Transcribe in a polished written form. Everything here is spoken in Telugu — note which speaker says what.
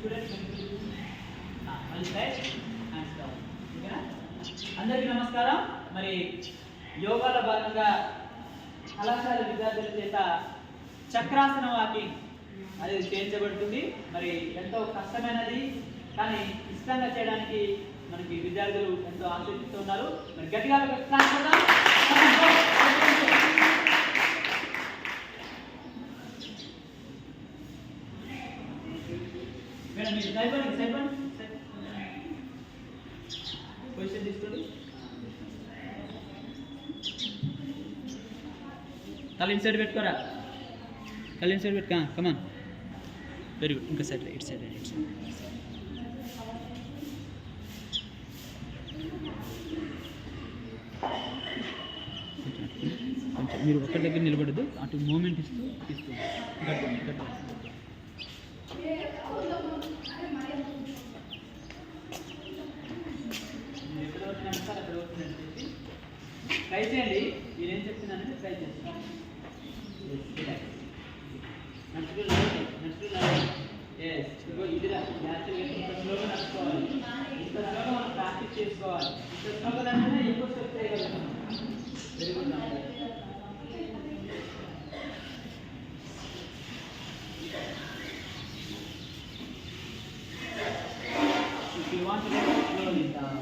Speaker 1: స్టూడెంట్స్ మళ్ళీ రైట్ హ్యాండ్స్ డౌన్. ఓకేనా? అందరికీ నమస్కారం. మరి యోగాలో భాగంగా కళాశాల విద్యార్థుల చేత చక్రాసన వాకింగ్ అనేది చేయించబడుతుంది. మరి ఎంతో కష్టమైనది కానీ ఇష్టంగా చేయడానికి మనకి విద్యార్థులు ఎంతో ఆసక్తితో ఉన్నారు. మరి గట్టిగా మేడం మీరు సైపండి పొజిషన్ తీసుకోండి. తల ఇన్సైడ్ పెట్టుకోరా, తల ఇన్సైడ్ పెట్టుకా. కమాన్, వెరీ గుడ్. ఇంకా సైడ్ ఇటు సైడ్ కొంచెం మీరు ఒక్క దగ్గర నిలబడదు, అటు మూమెంట్ ఇస్తూ తీసుకోండి. ట్రై చేయండి. నేనేం చెప్తున్నానంటే ట్రై చేస్తాను. ఇది స్లోగా నడుచుకోవాలి. ఇంత స్లోగా మనం ప్రాక్టీస్ చేసుకోవాలి. ఇంత స్లోగా అంటే ఎక్కువ స్టెప్ చేయగలుగుతాం. Very good. If you want to go slowly down.